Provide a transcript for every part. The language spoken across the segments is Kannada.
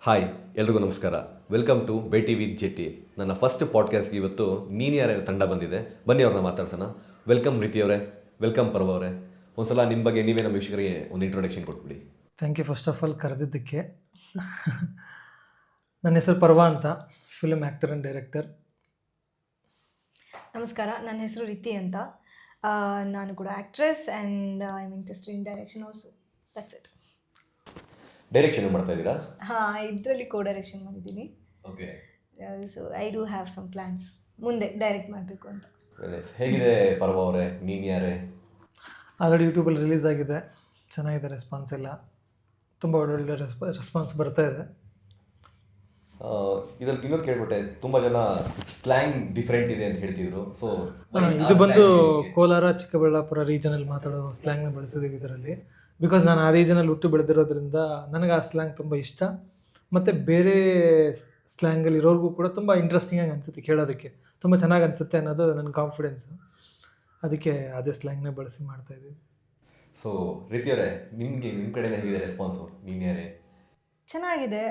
ಹಾಯ್, ಎಲ್ರಿಗೂ ನಮಸ್ಕಾರ. ವೆಲ್ಕಮ್ ಟು ಬೇಟಿ ವಿತ್ ಜೆಟಿ. ನನ್ನ ಫಸ್ಟ್ ಪಾಡ್ಕಾಸ್ಟ್ಗೆ ಇವತ್ತು ನೀನು ಯಾರೇ ತಂಡ ಬಂದಿದೆ. ಬನ್ನಿ ಅವ್ರನ್ನ ಮಾತಾಡ್ಸೋಣ. ವೆಲ್ಕಮ್ ರೀತಿ ಅವರೇ, ವೆಲ್ಕಮ್ ಪರ್ವ ಅವರೇ. ಒಂದ್ಸಲ ನಿಮ್ಮ ಬಗ್ಗೆ ನೀವೇ ನಮ್ಮ ವೀಕ್ಷಕರಿಗೆ ಒಂದು ಇಂಟ್ರೊಡಕ್ಷನ್ ಕೊಟ್ಬಿಡಿ. Thank you first of all ಕರೆದಿದ್ದಕ್ಕೆ. ನನ್ನ ಹೆಸರು ಪರ್ವ ಅಂತ, ಫಿಲ್ಮ್ ಆ್ಯಕ್ಟರ್ ಆ್ಯಂಡ್ ಡೈರೆಕ್ಟರ್. ನಮಸ್ಕಾರ, ನನ್ನ ಹೆಸರು ರಿತಿ ಅಂತ. ನಾನು ಕೂಡ actress and I am interested in direction also. That's it. Direction ಮಾಡ್ತಾ ಇದ್ದೀರಾ? ಹಾಂ, ಇದರಲ್ಲಿ ಕೋ ಡೈರೆಕ್ಷನ್ ಮಾಡಿದ್ದೀನಿ. Okay. So I do have some plans ಮುಂದೆ ಡೈರೆಕ್ಟ್ ಮಾಡಬೇಕು ಅಂತ. ಹೇಗಿದೆ ಪರ್ವ ಅವರೇ, ನೀನು ಯಾರೇ? ಆಲ್ರೆಡಿ ಯೂಟ್ಯೂಬಲ್ಲಿ ರಿಲೀಸ್ ಆಗಿದೆ, ಚೆನ್ನಾಗಿದೆ ರೆಸ್ಪಾನ್ಸ್ ಎಲ್ಲ, ತುಂಬ ಒಳ್ಳೊಳ್ಳೆ ರೆಸ್ಪಾನ್ಸ್ ಬರ್ತಾ ಇದೆ. ಇದ್ರಲ್ಲಿ ಇನ್ನೊಂದು ಕೇಳ್ಬಿಟ್ಟೆ, ತುಂಬ ಜನ ಸ್ಲ್ಯಾಂಗ್ ಡಿಫ್ರೆಂಟ್ ಇದೆ ಅಂತ ಹೇಳ್ತಿದ್ರು. ಸೊ ಇದು ಬಂದು ಕೋಲಾರ ಚಿಕ್ಕಬಳ್ಳಾಪುರ ರೀಜನಲ್ಲಿ ಮಾತಾಡೋ ಸ್ಲ್ಯಾಂಗ್ನ ಬಳಸಿದ್ದೀವಿ ಇದರಲ್ಲಿ. ಬಿಕಾಸ್ ನಾನು ಆ ರೀಜನಲ್ಲಿ ಹುಟ್ಟು ಬೆಳೆದಿರೋದ್ರಿಂದ ನನಗೆ ಆ ಸ್ಲ್ಯಾಂಗ್ ತುಂಬ ಇಷ್ಟ. ಮತ್ತು ಬೇರೆ ಸ್ಲ್ಯಾಂಗಲ್ಲಿ ಇರೋರಿಗೂ ಕೂಡ ತುಂಬ ಇಂಟ್ರೆಸ್ಟಿಂಗಾಗಿ ಅನಿಸುತ್ತೆ, ಕೇಳೋದಕ್ಕೆ ತುಂಬ ಚೆನ್ನಾಗಿ ಅನಿಸುತ್ತೆ ಅನ್ನೋದು ನನ್ನ ಕಾನ್ಫಿಡೆನ್ಸು. ಅದಕ್ಕೆ ಅದೇ ಸ್ಲ್ಯಾಂಗ್ನೇ ಬಳಸಿ ಮಾಡ್ತಾಯಿದ್ದೀವಿ. ಸೊ ರೀತಿಯವರೇ, ನಿಮಗೆ ನಿಮ್ಮ ಕಡೆಯಿಂದ ಹೇಗಿದೆ ರೆಸ್ಪಾನ್ಸು? ನೀನು ಯಾರೇ? ಚೆನ್ನಾಗಿದೆ.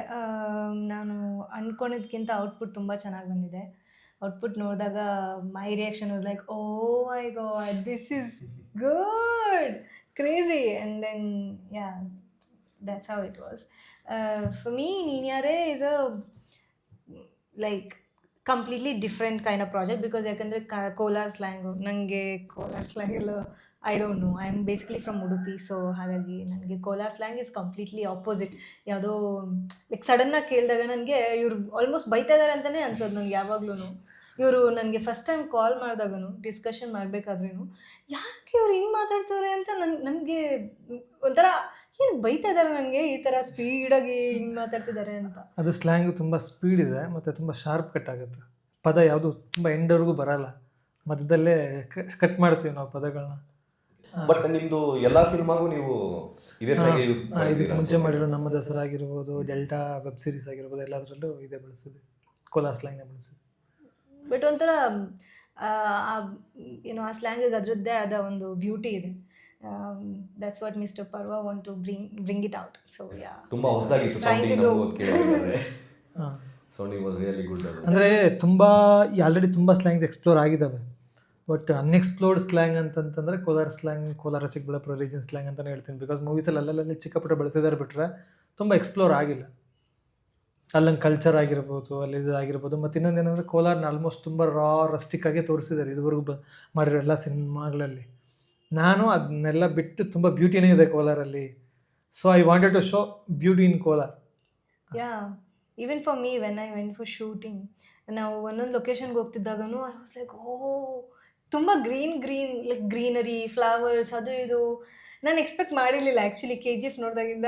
ನಾನು ಅಂದ್ಕೊಂಡಿದ್ದಕ್ಕಿಂತ ಔಟ್ಪುಟ್ ತುಂಬ ಚೆನ್ನಾಗಿ ಬಂದಿದೆ. ಔಟ್ಪುಟ್ ನೋಡಿದಾಗ my reaction was like, oh my God, this is good, crazy. And then yeah, that's how it was. For me, Ninyare is a like completely different kind of project because ಯಾಕಂದರೆ ಕೋಲಾರ ಸ್ಲ್ಯಾಂಗು, ನನಗೆ ಕೋಲಾರ ಸ್ಲ್ಯಾಂಗ್ ಎಲ್ಲ I don't no. I am basically from Udupi. So ಹಾಗಾಗಿ ನನಗೆ Kolar slang is completely opposite. ಯಾವುದೋ ಲೈಕ್ ಸಡನ್ನಾಗಿ ಕೇಳಿದಾಗ ನನಗೆ ಇವ್ರು ಆಲ್ಮೋಸ್ಟ್ ಬೈತಾ ಇದ್ದಾರೆ ಅಂತಲೇ ಅನ್ಸೋದು ನನಗೆ ಯಾವಾಗ್ಲೂ. ಇವರು ನನಗೆ ಫಸ್ಟ್ ಟೈಮ್ ಕಾಲ್ ಮಾಡಿದಾಗೂ ಡಿಸ್ಕಷನ್ ಮಾಡಬೇಕಾದ್ರೂ ಯಾಕೆ ಇವ್ರು ಹಿಂಗೆ ಮಾತಾಡ್ತಾರೆ ಅಂತ ನನಗೆ ಒಂಥರ ಏನು ಬೈತಾ ಇದ್ದಾರೆ, ನನಗೆ ಈ ಥರ ಸ್ಪೀಡಾಗಿ ಹಿಂಗೆ ಮಾತಾಡ್ತಿದ್ದಾರೆ ಅಂತ. ಅದು ಸ್ಲ್ಯಾಂಗು ತುಂಬ ಸ್ಪೀಡ್ ಇದೆ ಮತ್ತು ತುಂಬ ಶಾರ್ಪ್ ಕಟ್ ಆಗುತ್ತೆ. ಪದ ಯಾವುದು ತುಂಬ ಎಂಡವರೆಗೂ ಬರಲ್ಲ, ಮಧ್ಯದಲ್ಲೇ ಕಟ್ ಮಾಡ್ತೀವಿ ನಾವು ಪದಗಳನ್ನ. ಬಟ್ ನಿಮ್ಮದು ಎಲ್ಲ ಸಿನಿಮಾಗೂ ನೀವು ಇದೇ ಸ್ಲ್ಯಾಂಗ್ ಯೂಸ್ ಇದಕ್ಕೆ ಮುಂಚೆ ಮಾಡಿರೋ ನಮ್ಮ ದಸರಾ ಆಗಿರ್ಬೋದು, ಡೆಲ್ಟಾ ವೆಬ್ ಸೀರೀಸ್ ಆಗಿರ್ಬೋದು, ಎಲ್ಲದರಲ್ಲೂ ಇದೇ ಬಳಸಿದ್ವಿ, ಕೋಲಾರ ಸ್ಲ್ಯಾಂಗ್ನೇ ಬಳಸಿದ್ವಿ. ಬಟ್ ಒಂಥರ ಏನೋ ಆ ಸ್ಲ್ಯಾಂಗಿಗೆ ಅದರದ್ದೇ ಆದ ಒಂದು ಬ್ಯೂಟಿ ಇದೆ. That's what mister Parva want to bring it out. So yeah, ತುಂಬ ಹೊಸದಾಗಿತ್ತು sounding. Sounding was really good. ಅಂದರೆ ತುಂಬ ಆಲ್ರೆಡಿ ತುಂಬ ಸ್ಲ್ಯಾಂಗ್ಸ್ ಎಕ್ಸ್ಪ್ಲೋರ್ ಆಗಿದ್ದಾವೆ. ಬಟ್ ಅನ್ಎಕ್ಸ್ಪ್ಲೋರ್ಡ್ ಸ್ಲ್ಯಾಂಗ್ ಅಂತಂತಂದರೆ Kolar slang, Kolar Chikkaballapur region slang ಅಂತಲೇ ಹೇಳ್ತೀನಿ. ಬಿಕಾಸ್ ಮೂವೀಸಲ್ಲಿ ಅಲ್ಲಲ್ಲಿ ಚಿಕ್ಕ ಪುಟ್ಟ ಬಳಸಿದಾರೆ ಬಿಟ್ಟರೆ ತುಂಬ ಎಕ್ಸ್ಪ್ಲೋರ್ ಆಗಿಲ್ಲ. ಅಲ್ಲಂಗೆ ಕಲ್ಚರ್ ಆಗಿರ್ಬೋದು, ಅಲ್ಲಿ ಇದಾಗಿರ್ಬೋದು. ಮತ್ತು ಇನ್ನೊಂದೇನೆಂದರೆ ಕೋಲಾರನ ಆಲ್ಮೋಸ್ಟ್ ತುಂಬ ರಸ್ಟಿಕ್ ಆಗಿ ತೋರಿಸಿದ್ದಾರೆ ಇದುವರೆಗೂ ಮಾಡಿರೋ ಎಲ್ಲ ಸಿನಿಮಾಗಳಲ್ಲಿ. ನಾನು ಅದನ್ನೆಲ್ಲ ಬಿಟ್ಟು ತುಂಬ ಬ್ಯೂಟಿನೇ ಇದೆ ಕೋಲಾರಲ್ಲಿ. So I wanted to show beauty in Kolar. Yeah, even for me when I went for shooting, ನಾವು ಒಂದೊಂದು ಲೊಕೇಶನ್ಗೆ ಹೋಗ್ತಿದ್ದಾಗೂ ಐ ವಾಸ್ ಲೈಕ್, ಓ ತುಂಬ ಗ್ರೀನ್ ಲೈಕ್ ಗ್ರೀನರಿ, ಫ್ಲವರ್ಸ್, ಅದು ಇದು. ನಾನು ಎಕ್ಸ್ಪೆಕ್ಟ್ ಮಾಡಿರಲಿಲ್ಲ ಆ್ಯಕ್ಚುಲಿ. KGF ನೋಡಿದಾಗಿಂದ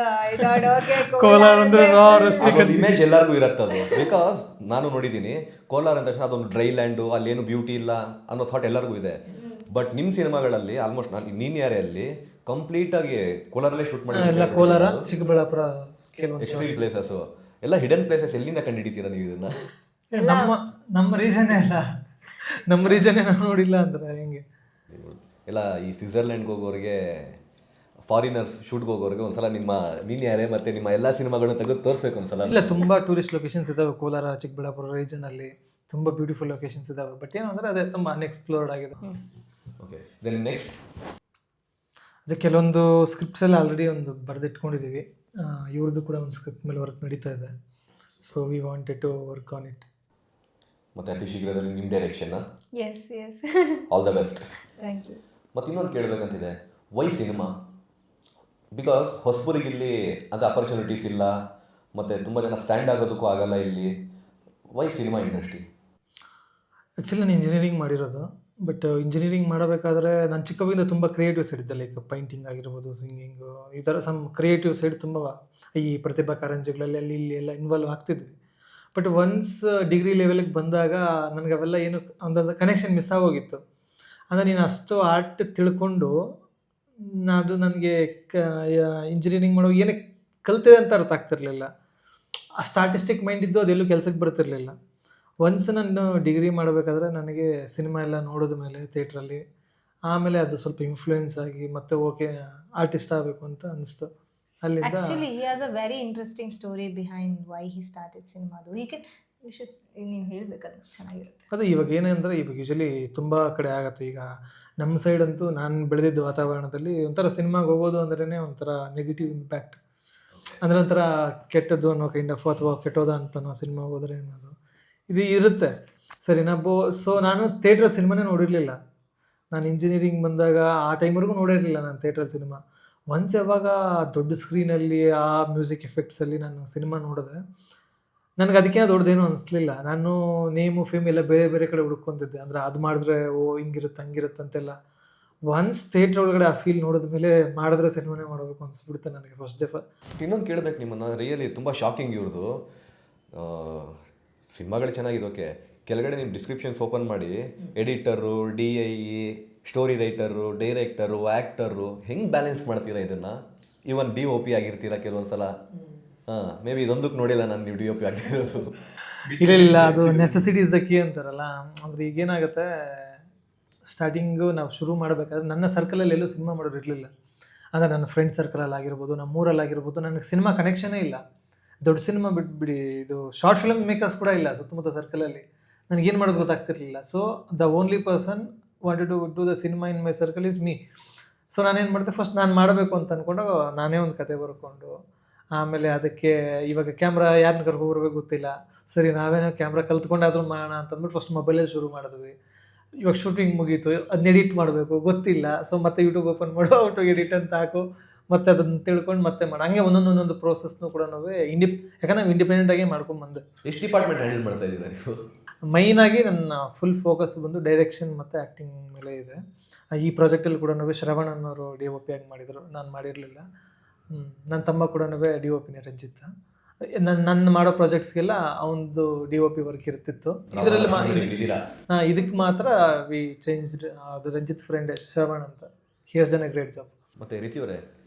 ಇಮೇಜ್ ಎಲ್ಲರಿಗೂ ಇರುತ್ತದು. ಬಿಕಾಸ್ ನಾನು ನೋಡಿದ್ದೀನಿ ಕೋಲಾರ ಅಂದ ತಕ್ಷಣ ಅದೊಂದು ಡ್ರೈ ಲ್ಯಾಂಡು, ಅಲ್ಲೇನು ಬ್ಯೂಟಿ ಇಲ್ಲ ಅನ್ನೋ ಥಾಟ್ ಎಲ್ಲರಿಗೂ ಇದೆ. ಬಟ್ ನಿಮ್ಮ ಸಿನಿಮಾಗಳಲ್ಲಿ ಆಲ್ಮೋಸ್ಟ್ ನೀನು ಯಾರೇ ಅಲ್ಲಿ ಕಂಪ್ಲೀಟಾಗಿ ಕೋಲಾರಲ್ಲೇ ಶೂಟ್ ಮಾಡಿ, ಎಲ್ಲ ಕೋಲಾರ ಚಿಕ್ಕಬಳ್ಳಾಪುರ ಎಕ್ಸ್ಟ್ರೀಮ್ ಪ್ಲೇಸಸ್ಸು ಎಲ್ಲ ಹಿಡನ್ ಪ್ಲೇಸಸ್. ಎಲ್ಲಿಂದ ಕಂಡುಹಿಡಿತೀರಾ ನೀವು ಇದನ್ನು? ನಮ್ಮ ರೀಜನ್ನೇ ಅಲ್ಲ, ನಮ್ಮ ರೀಜನ್ನೇ ನಾವು ನೋಡಿಲ್ಲ ಅಂದ್ರೆ ಹೆಂಗೆ? ಎಲ್ಲ ಈ ಸ್ವಿಟ್ಜರ್ಲ್ಯಾಂಡ್ಗೆ ಹೋಗೋರಿಗೆ, ಫಾರಿನರ್ಸ್ ಶೂಟ್ಗೆ ಹೋಗೋರಿಗೆ ಒಂದ್ಸಲ ನಿಮ್ಮ ನೀನು ಯಾರೇ ಮತ್ತು ನಿಮ್ಮ ಎಲ್ಲ ಸಿನಿಮಾಗಳನ್ನ ತೆಗೆದು ತೋರಿಸ್ಬೇಕು ಒಂದ್ಸಲ. ಇಲ್ಲ, ತುಂಬ ಟೂರಿಸ್ಟ್ ಲೊಕೇಶನ್ಸ್ ಇದ್ದಾವೆ ಕೋಲಾರ ಚಿಕ್ಕಬಳ್ಳಾಪುರ ರೀಜನಲ್ಲಿ, ತುಂಬ ಬ್ಯೂಟಿಫುಲ್ ಲೊಕೇಶನ್ಸ್ ಇದ್ದಾವೆ. ಬಟ್ ಏನು ಅಂದರೆ ಅದೇ ತುಂಬ ಅನ್ಎಕ್ಸ್ಪ್ಲೋರ್ಡ್ ಆಗಿದೆ. ಓಕೆ, ದೆನ್ ನೆಕ್ಸ್ಟ್ ಅದೇ ಕೆಲವೊಂದು ಸ್ಕ್ರಿಪ್ಟ್ಸ್ ಎಲ್ಲ ಆಲ್ರೆಡಿ ಒಂದು ಬರೆದಿಟ್ಕೊಂಡಿದ್ದೀವಿ. ಇವ್ರದ್ದು ಕೂಡ ಒಂದು ಸ್ಕ್ರಿಪ್ಟ್ ಮೇಲೆ ವರ್ಕ್ ನಡೀತಾ ಇದೆ. So we wanted to work on it. ಮತ್ತು ಅತಿ ಶೀಘ್ರದಲ್ಲಿ ನಿಮ್ಮ ಡೈರೆಕ್ಷನ್ನ. Yes yes, all the best. Thank you. ಮತ್ತು ಇನ್ನೊಂದು ಕೇಳಬೇಕಂತಿದೆ, ವೈ ಸಿನಿಮಾ? ಬಿಕಾಸ್ ಹೊಸಬರಿಗೆ ಇಲ್ಲಿ ಅದು ಅಪರ್ಚುನಿಟೀಸ್ ಇಲ್ಲ, ಮತ್ತು ತುಂಬ ಜನ ಸ್ಟ್ಯಾಂಡ್ ಆಗೋದಕ್ಕೂ ಆಗಲ್ಲ ಇಲ್ಲಿ. Why cinema industry? ಆ್ಯಕ್ಚುಲಿ ನಾನು ಇಂಜಿನಿಯರಿಂಗ್ ಮಾಡಿರೋದು. ಬಟ್ ಇಂಜಿನಿಯರಿಂಗ್ ಮಾಡಬೇಕಾದ್ರೆ ನಾನು ಚಿಕ್ಕವಾಗಿಂದ ತುಂಬ ಕ್ರಿಯೇಟಿವ್ ಸೈಡ್ ಇದ್ದೆ. ಲೈಕ್ ಪೈಂಟಿಂಗ್ ಆಗಿರ್ಬೋದು, ಸಿಂಗಿಂಗು, ಈ ಥರ ಸಮ್ ಕ್ರಿಯೇಟಿವ್ ಸೈಡ್ ತುಂಬ ಈ ಪ್ರತಿಭಾ ಕಾರಂಜಿಗಳಲ್ಲಿ ಅಲ್ಲಿ ಇಲ್ಲಿ ಎಲ್ಲ ಇನ್ವಾಲ್ವ್ ಆಗ್ತಿದ್ವಿ. ಬಟ್ ಒನ್ಸ್ ಡಿಗ್ರಿ ಲೆವೆಲಿಗೆ ಬಂದಾಗ ನನಗೆ ಅವೆಲ್ಲ ಏನು ಒಂದೊಂದು ಕನೆಕ್ಷನ್ ಮಿಸ್ ಆಗೋಗಿತ್ತು. ಅಂದರೆ ನೀನು ಅಷ್ಟು ಆರ್ಟ್ ತಿಳ್ಕೊಂಡು ಅದು ನನಗೆ ಇಂಜಿನಿಯರಿಂಗ್ ಮಾಡೋ ಏನಕ್ಕೆ ಕಲ್ತಿದೆ ಅಂತ ಅರ್ಥ ಆಗ್ತಿರ್ಲಿಲ್ಲ. ಅಷ್ಟು ಆರ್ಟಿಸ್ಟಿಕ್ ಮೈಂಡ್ ಇದ್ದು ಅದೆಲ್ಲೂ ಕೆಲಸಕ್ಕೆ ಬರ್ತಿರ್ಲಿಲ್ಲ. ಒನ್ಸ್ ನಾನು ಡಿಗ್ರಿ ಮಾಡಬೇಕಾದ್ರೆ ನನಗೆ ಸಿನಿಮಾ ಎಲ್ಲ ನೋಡಿದ ಮೇಲೆ ಥಿಯೇಟ್ರಲ್ಲಿ ಆಮೇಲೆ ಅದು ಸ್ವಲ್ಪ ಇನ್ಫ್ಲೂಯೆನ್ಸ್ ಆಗಿ ಮತ್ತೆ ಓಕೆ ಆರ್ಟಿಸ್ಟ್ ಆಗಬೇಕು ಅಂತ ಅನಿಸ್ತು. ಅಲ್ಲಿಂದ actually he has a very interesting story behind why he started ಸಿನಿಮಾದು. ಹಿ ಕ್ಯಾನ್ ವಿ ಶುಡ್ ನೀವು ಹೇಳಬೇಕದು ಚೆನ್ನಾಗಿರುತ್ತೆ. ಅದೇ ಇವಾಗ ಏನಂದರೆ ಇವಾಗ ಯೂಶಲಿ ತುಂಬ ಕಡೆ ಆಗತ್ತೆ. ಈಗ ನಮ್ಮ ಸೈಡ್ ಅಂತೂ ನಾನು ಬೆಳೆದಿದ್ದ ವಾತಾವರಣದಲ್ಲಿ ಒಂಥರ ಸಿನಿಮಾಗೆ ಹೋಗೋದು ಅಂದ್ರೇ ಒಂಥರ ನೆಗೆಟಿವ್ ಇಂಪ್ಯಾಕ್ಟ್, ಅಂದರೆ ಒಂಥರ ಕೆಟ್ಟದ್ದು ಅನ್ನೋ ಕೈಂಡ್ ಆಫ್, ಅಥವಾ ಕೆಟ್ಟೋದ ಅಂತನೋ ಸಿನಿಮಾ ಹೋದರೆ ಅನ್ನೋದು ಇದು ಇರುತ್ತೆ. ಸರಿ ಸೊ ನಾನು ಥಿಯೇಟ್ರಲ್ಲಿ ಸಿನಿಮಾನೇ ನೋಡಿರಲಿಲ್ಲ. ನಾನು ಇಂಜಿನಿಯರಿಂಗ್ ಬಂದಾಗ ಆ ಟೈಮ್ವರೆಗೂ ನೋಡಿರಲಿಲ್ಲ ನಾನು ಥಿಯೇಟ್ರಲ್ಲಿ ಸಿನಿಮಾ. ಒನ್ಸ್ ಯಾವಾಗ ದೊಡ್ಡ ಸ್ಕ್ರೀನಲ್ಲಿ ಆ ಮ್ಯೂಸಿಕ್ ಎಫೆಕ್ಟ್ಸಲ್ಲಿ ನಾನು ಸಿನಿಮಾ ನೋಡಿದೆ, ನನಗೆ ಅದಕ್ಕೇನೋ ದೊಡ್ಡದೇನು ಅನಿಸ್ಲಿಲ್ಲ. ನಾನು ನೇಮು ಫೇಮ್ ಎಲ್ಲ ಬೇರೆ ಬೇರೆ ಕಡೆ ಹುಡ್ಕೊತಿದ್ದೆ, ಅಂದರೆ ಅದು ಮಾಡಿದ್ರೆ ಹಿಂಗಿರುತ್ತೆ ಹಂಗಿರುತ್ತೆ ಅಂತೆಲ್ಲ. ಒನ್ಸ್ ಥಿಯೇಟ್ರ್ ಒಳಗಡೆ ಆ ಫೀಲ್ ನೋಡಿದ ಮೇಲೆ ಮಾಡಿದ್ರೆ ಸಿನಿಮಾನೇ ಮಾಡಬೇಕು ಅನಿಸ್ಬಿಡುತ್ತೆ ನನಗೆ ಫಸ್ಟ್ ಡೇ. ಇನ್ನೊಂದು ಕೇಳಬೇಕು ನಿಮ್ಮನ್ನು, ರಿಯಲಿ ತುಂಬ ಶಾಕಿಂಗ್ ಇವ್ರದ್ದು. ಸಿನಿಮಾಗಳು ಚೆನ್ನಾಗಿದೆ ಓಕೆ, ಕೆಳಗಡೆ ನಿಮ್ಮ ಡಿಸ್ಕ್ರಿಪ್ಷನ್ಸ್ ಓಪನ್ ಮಾಡಿ editor, DI, story writer, director, actor, ಹೆಂಗೆ ಬ್ಯಾಲೆನ್ಸ್ ಮಾಡ್ತೀರಾ ಇದನ್ನು? ಈವನ್ DOP ಆಗಿರ್ತೀರಾ ಕೆಲವೊಂದು ಸಲ. ಹಾಂ, ಮೇ ಬಿ ಇದೊಂದಕ್ಕೆ ನೋಡಿಲ್ಲ ನಾನು ನೀವು DOP ಆಗಿರೋದು. ಇಲ್ಲ, ಅದು ನೆಸೆಸಿಟಿ ಇಸ್ ದ ಕೀ ಅಂತಾರಲ್ಲ. ಅಂದರೆ ಈಗೇನಾಗುತ್ತೆ, ಸ್ಟಾರ್ಟಿಂಗು ನಾವು ಶುರು ಮಾಡಬೇಕಾದ್ರೆ ನನ್ನ ಸರ್ಕಲಲ್ಲಿ ಎಲ್ಲೂ ಸಿನಿಮಾ ಮಾಡೋರು ಇರಲಿಲ್ಲ. ಅಂದರೆ ನನ್ನ ಫ್ರೆಂಡ್ ಸರ್ಕಲಲ್ಲಿ ಆಗಿರ್ಬೋದು, ನಮ್ಮ ಊರಲ್ಲಾಗಿರ್ಬೋದು, ನನಗೆ ಸಿನಿಮಾ ಕನೆಕ್ಷನೇ ಇಲ್ಲ. ದೊಡ್ಡ ಸಿನಿಮಾ ಬಿಟ್ಬಿಡಿ, ಇದು ಶಾರ್ಟ್ ಫಿಲ್ಮ್ ಮೇಕರ್ಸ್ ಕೂಡ ಇಲ್ಲ ಸುತ್ತಮುತ್ತ ಸರ್ಕಲಲ್ಲಿ. ನನಗೇನು ಮಾಡೋದು ಗೊತ್ತಾಗ್ತಿರ್ಲಿಲ್ಲ. So the only person wanted to do the cinema in my circle is me. So ನಾನೇನು ಮಾಡಿದೆ, ಫಸ್ಟ್ ನಾನು ಮಾಡಬೇಕು ಅಂತ ಅಂದ್ಕೊಂಡು ನಾನೇ ಒಂದು ಕತೆ ಬರ್ಕೊಂಡು, ಆಮೇಲೆ ಅದಕ್ಕೆ ಇವಾಗ ಕ್ಯಾಮ್ರಾ ಯಾರನ್ನ ಕರ್ಕೊಬರ್ಬೇಕು ಗೊತ್ತಿಲ್ಲ, ಸರಿ ನಾವೇನೋ ಕ್ಯಾಮ್ರಾ ಕಲ್ತ್ಕೊಂಡಾದ್ರೂ ಮಾಡೋಣ ಅಂತಂದ್ಬಿಟ್ಟು ಫಸ್ಟ್ ಮೊಬೈಲಲ್ಲಿ ಶುರು ಮಾಡಿದ್ವಿ. ಇವಾಗ ಶೂಟಿಂಗ್ ಮುಗೀತು, ಅದನ್ನ ಎಡಿಟ್ ಮಾಡಬೇಕು ಗೊತ್ತಿಲ್ಲ. ಸೊ ಮತ್ತೆ ಯೂಟ್ಯೂಬ್ ಓಪನ್ ಮಾಡು, ಔಟು ಎಡಿಟ್ ಅಂತ ಹಾಕು, ಮತ್ತೆ ಅದನ್ನು ತಿಳ್ಕೊಂಡು ಮತ್ತೆ ಮಾಡಿ, ಹಂಗೆ ಒಂದೊಂದು ಪ್ರೋಸೆಸ್ನು ಕೂಡ ನಾವು ಯಾಕಂದ್ರೆ ನಾವು ಇಂಡಿಪೆಂಡೆಂಟಾಗಿ ಮಾಡ್ಕೊಂಡ್ಬಂದೆ. ಎಷ್ಟು ಡಿಪಾರ್ಟ್ಮೆಂಟ್ ಹ್ಯಾಂಡಲ್ ಮಾಡ್ತಾ ಇದ್ದೀರಾ ನೀವು? ಮೈನಾಗಿ ನನ್ನ ಫುಲ್ ಫೋಕಸ್ ಬಂದು ಡೈರೆಕ್ಷನ್ ಮತ್ತು ಆ್ಯಕ್ಟಿಂಗ್ ಮೇಲೆ ಇದೆ. ಈ ಪ್ರಾಜೆಕ್ಟಲ್ಲಿ ಕೂಡ ಶ್ರವಣ್ ಅನ್ನೋರು DOP ಆಗಿ ಮಾಡಿದರು, ನಾನು ಮಾಡಿರಲಿಲ್ಲ. ನನ್ನ ತಮ್ಮ ಕೂಡ DOPನೇ, ರಂಜಿತ್. ನನ್ನ ಮಾಡೋ ಪ್ರಾಜೆಕ್ಟ್ಸ್ಗೆಲ್ಲ ಅವನದು DOP ವರ್ಕ್ ಇರ್ತಿತ್ತು. ಇದರಲ್ಲಿ ಇದಕ್ಕೆ ಮಾತ್ರ ವಿ ಚೇಂಜ್ಡ್. ಅದು ರಂಜಿತ್ ಫ್ರೆಂಡ್ ಶ್ರವಣ್ ಅಂತ, he has done a great job. ಮತ್ತು ರಿತಿಯವರೇ,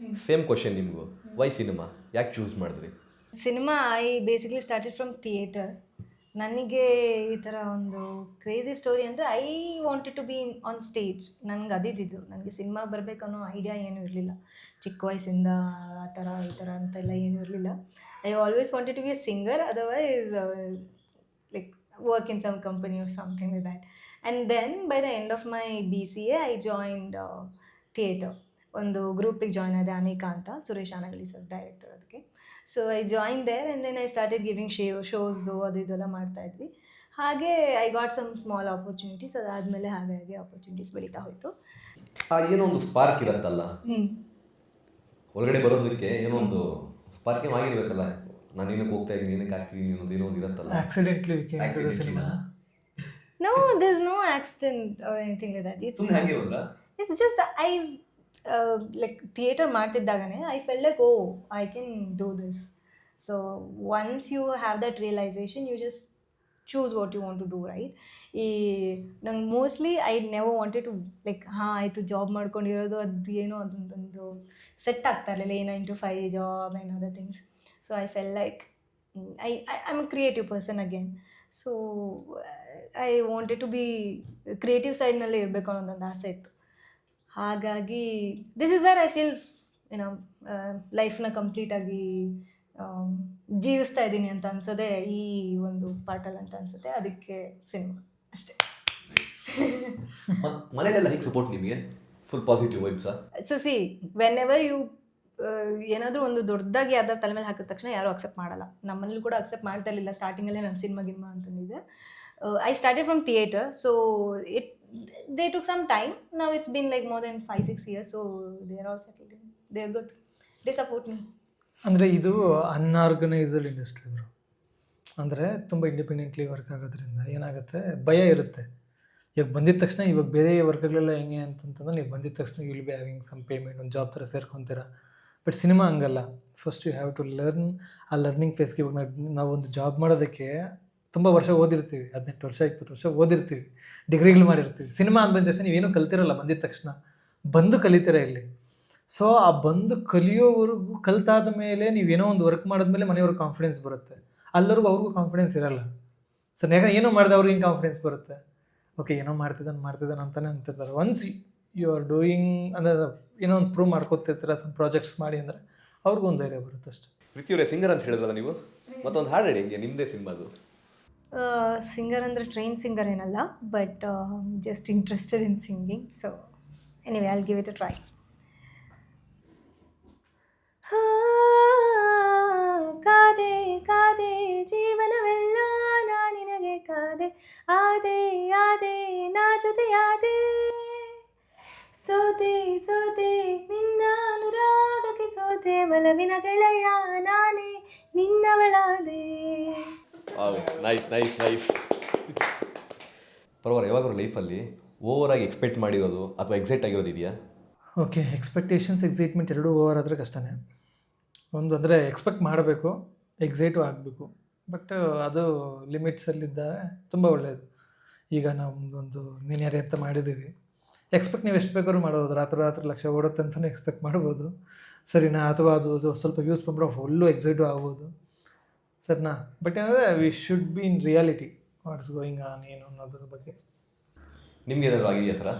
ಸೇಮ್ ಕ್ವಶನ್ ನಿಮಗೂ. ವೈ ಸಿನಿಮಾ ಯಾಕೆ ಚೂಸ್ ಮಾಡಿದ್ರಿ? Cinema I basically started from theatre. ನನಗೆ ಈ ಥರ ಒಂದು ಕ್ರೇಜಿ ಸ್ಟೋರಿ ಅಂದರೆ I wanted to be on stage. ನನಗೆ ಅದಿದ್ದು, ನನಗೆ ಸಿನಿಮಾಗೆ ಬರಬೇಕನ್ನೋ ಐಡಿಯಾ ಏನೂ ಇರಲಿಲ್ಲ ಚಿಕ್ಕ ವಯಸ್ಸಿಂದ. ಆ ಥರ ಈ ಥರ ಅಂತೆಲ್ಲ ಏನೂ ಇರಲಿಲ್ಲ. I always wanted to be a singer, otherwise like work in some company or something like that. And then by the end of my BCA I joined theatre. ಒಂದು ಗ್ರೂಪಿಗೆ ಜಾಯ್ನ್ ಆದೆ, ಅನೇಕ ಅಂತ, ಸುರೇಶ್ ಆನಗಳಿ ಸರ್ ಡೈರೆಕ್ಟರ್ ಅದಕ್ಕೆ. So I join there and then I started giving shows ಅದು ಇದೆಲ್ಲ ಮಾಡ್ತಾಯಿದ್ವಿ. ಹಾಗೆ I got some small opportunities. ಅದಾದಮೇಲೆ ಹಾಗಾಗಿ ಆಪರ್ಚುನಿಟೀಸ್ ಬೆಳೀತಾ ಹೋಯಿತು. ಏನೋ ಒಂದು ಸ್ಪಾರ್ಕ್ ಇರುತ್ತಲ್ಲ ಒಳಗಡೆ ಬರೋದಕ್ಕೆ, ಏನೋ ಒಂದು ಸ್ಪಾರ್ಕಿಂಗ್ ಆಗಿರ್ಬೇಕಲ್ಲ, ನಾನು ಏನಕ್ಕೆ ಹೋಗ್ತಾ ಇದ್ದೀನಿ, ಏನಕ್ಕೆ ಆಗ್ತೀನಿ ಅನ್ನೋದು ಏನೋ ಒಂದು ಇರುತ್ತಲ್ಲ. Accidentally cinema. No, there's no accident or anything like that. It's just like theater ಮಾಡ್ತಿದ್ದಾಗನೇ I felt like, oh, I can do this. So once you have that realization, you just choose what you want to do, right? ನಂಗೆ mostly I never wanted to like ಆಯಿತು ಜಾಬ್ ಮಾಡ್ಕೊಂಡಿರೋದು ಅದು ಏನೋ ಅದೊಂದೊಂದು ಸೆಟ್ ಆಗ್ತಾ ಇರಲಿಲ್ಲ, ಈ 9 to 5 job and other things. So I felt like I am a creative person again. So I wanted to be creative ಸೈಡ್ನಲ್ಲೇ ಇರಬೇಕು ಅನ್ನೋದೊಂದು ಆಸೆ ಇತ್ತು. ಹಾಗಾಗಿ this is where I feel ಏನೋ ಲೈಫ್ನ ಕಂಪ್ಲೀಟಾಗಿ ಜೀವಿಸ್ತಾ ಇದ್ದೀನಿ ಅಂತ ಅನ್ಸೋದೆ ಈ ಒಂದು ಪಾರ್ಟಲ್ಲಿ ಅಂತ ಅನ್ಸುತ್ತೆ. ಅದಕ್ಕೆ ಸಿನಿಮಾ ಅಷ್ಟೇ. ಮನೆಯಲ್ಲೆಲ್ಲ ಹೇಗೆ ಸಪೋರ್ಟ್ ನಿಮಗೆ? ಫುಲ್ ಪಾಸಿಟಿವ್ ವೈಬ್ಸಾ? So see whenever you ಏನಾದರೂ ಒಂದು ದೊಡ್ಡದಾಗಿ ಯಾವ್ದಾರು ತಲೆ ಮೇಲೆ ಹಾಕಿದ ತಕ್ಷಣ ಯಾರೂ ಅಕ್ಸೆಪ್ಟ್ ಮಾಡಲ್ಲ. ನಮ್ಮಲ್ಲಿ ಕೂಡ ಅಕ್ಸೆಪ್ಟ್ ಮಾಡ್ತಾ ಇರಲಿಲ್ಲ ಸ್ಟಾರ್ಟಿಂಗಲ್ಲೇ ನಮ್ಮ cinema ಅಂತಂದಿದ್ದೆ. I started from theater, so they took some time. Now it's been like more than 5-6 years, so they are all settled in. They are good. They support me. ಅಂದರೆ ಇದು ಅನ್ಆರ್ಗನೈಸ್ಡ್ ಇಂಡಸ್ಟ್ರಿ ಬ್ರೋ. ಅಂದರೆ ತುಂಬ ಇಂಡಿಪೆಂಡೆಂಟ್ಲಿ ವರ್ಕ್ ಆಗೋದ್ರಿಂದ ಏನಾಗುತ್ತೆ, ಭಯ ಇರುತ್ತೆ. ಇವಾಗ ಬಂದಿದ ತಕ್ಷಣ, ಇವಾಗ ಬೇರೆ ವರ್ಕ್ಗಳೆಲ್ಲ ಹೆಂಗೆ ಅಂತಂತಂದ್ರೆ, ನೀವು ಬಂದಿದ ತಕ್ಷಣ you will be having some payment, ಒಂದು ಜಾಬ್ ಥರ ಸೇರ್ಕೊತೀರ. ಬಟ್ ಸಿನಿಮಾ ಹಂಗಲ್ಲ. First you have to learn. ಆ ಲರ್ನಿಂಗ್ ಫೇಸ್ಗೆ ಇವಾಗ ನಾವು ಒಂದು ಜಾಬ್ ಮಾಡೋದಕ್ಕೆ ತುಂಬ ವರ್ಷ ಓದಿರ್ತೀವಿ, 18 ವರ್ಷ 20 ವರ್ಷ ಓದಿರ್ತೀವಿ, ಡಿಗ್ರಿಗಳು ಮಾಡಿರ್ತೀವಿ. ಸಿನಿಮಾ ಅಂತ ಬಂದ ತಕ್ಷಣ ನೀವೇನೂ ಕಲ್ತಿರಲ್ಲ, ಬಂದಿದ ತಕ್ಷಣ ಬಂದು ಕಲಿತೀರ ಇಲ್ಲಿ. ಸೊ ಆ ಬಂದು ಕಲಿಯೋವರೆಗೂ, ಕಲ್ತಾದ ಮೇಲೆ ನೀವೇನೋ ಒಂದು ವರ್ಕ್ ಮಾಡಿದ್ಮೇಲೆ ಮನೆಯವ್ರಿಗೆ ಕಾನ್ಫಿಡೆನ್ಸ್ ಬರುತ್ತೆ. ಅಲ್ಲರಿಗೂ ಅವ್ರಿಗೂ ಕಾನ್ಫಿಡೆನ್ಸ್ ಇರಲ್ಲ. ಸೊ ಯಾಕಂದ್ರೆ ಏನೋ ಮಾಡಿದೆ ಅವ್ರಿಗೆ ಹಿಂಗೆ ಕಾನ್ಫಿಡೆನ್ಸ್ ಬರುತ್ತೆ, ಓಕೆ ಏನೋ ಮಾಡ್ತಿದ್ದಾನೆ ಅಂತಲೇ ಅಂತಿರ್ತಾರೆ. ಒನ್ಸ್ ಯು ಆರ್ ಡೂಯಿಂಗ್ ಅಂದರೆ ಏನೋ ಒಂದು ಪ್ರೂವ್ ಮಾಡ್ಕೊತಿರ್ತೀರ, ಸಮ್ ಪ್ರಾಜೆಕ್ಟ್ಸ್ ಮಾಡಿ ಅಂದರೆ ಅವ್ರಿಗೊಂದು ಧೈರ್ಯ ಬರುತ್ತೆ ಅಷ್ಟೆ. ಪೃಥ್ವಿಯವರೇ ಸಿಂಗರ್ ಅಂತ ಹೇಳಿದ್ರಲ್ಲ ನೀವು, ಮತ್ತೊಂದು ಹಾಡು ಹೇಳಿ ಹಿಂಗೆ ನಿಮ್ಮದೇ ಸಿನಿಮಾದು. ಸಿಂಗರ್ ಅಂದರೆ ಟ್ರೈನ್ ಸಿಂಗರ್ ಏನಲ್ಲ, but just interested in singing. So anyway I'll give it a try. ಕಾದೆ ಕಾದೆ ಜೀವನವೆಲ್ಲ ನಾ ನಿನಗೆ ಕಾದೆ, ಆದೆ ಆದೆ ನಾ ಜೊತೆಯಾದೆ, ಸೋತೆ ಸೋತೆ ನಿನ್ನ ಅನುರಾಗಕ್ಕೆ ಸೋತೆ, ಒಲವಿನ ಗೆಳೆಯ ನಾನೇ ನಿನ್ನವಳಾದೆ. Nice nice nice. ಪರವಾಗಿಲ್ಲ, ಯಾವಾಗಲೂ ಲೈಫಲ್ಲಿ ಓವರಾಗಿ ಎಕ್ಸ್ಪೆಕ್ಟ್ ಮಾಡಿರೋದು ಅಥವಾ ಎಕ್ಸೈಟ್ ಆಗಿರೋದು ಇದೆಯಾ? ಓಕೆ, ಎಕ್ಸ್ಪೆಕ್ಟೇಷನ್ಸ್ ಎಕ್ಸೈಟ್ಮೆಂಟ್ ಎರಡೂ ಓವರ್ ಆದರೆ ಕಷ್ಟನೇ. ಒಂದು ಅಂದರೆ ಎಕ್ಸ್ಪೆಕ್ಟ್ ಮಾಡಬೇಕು, ಎಕ್ಸೈಟು ಆಗಬೇಕು, ಬಟ್ ಅದು ಲಿಮಿಟ್ಸಲ್ಲಿದ್ದರೆ ತುಂಬ ಒಳ್ಳೆಯದು. ಈಗ ನಾವು ಒಂದು ನೀನು ಯಾರೇ ಅಂತ ಮಾಡಿದ್ದೀವಿ, ಎಕ್ಸ್ಪೆಕ್ಟ್ ನೀವು ಎಷ್ಟು ಬೇಕಾದ್ರೂ ಮಾಡ್ಬೋದು, ರಾತ್ರಿ ಲಕ್ಷ ಓಡುತ್ತೆ ಅಂತಲೂ ಎಕ್ಸ್ಪೆಕ್ಟ್ ಮಾಡ್ಬೋದು, ಸರಿನಾ? ಅಥವಾ ಅದು ಸ್ವಲ್ಪ ವ್ಯೂಸ್ ಬಂದರೆ ಫುಲ್ಲು ಎಕ್ಸೈಟು ಆಗ್ಬೋದು, ಸರಿನಾ? ಬಟ್ ಏನಂದರೆ we should be in reality what's going on ಏನು ಅನ್ನೋದ್ರ ಬಗ್ಗೆ. ನಿಮ್ಗೆ ಏನಾದರೂ ಆಗಿದೆಯಾ ಆ ಥರ?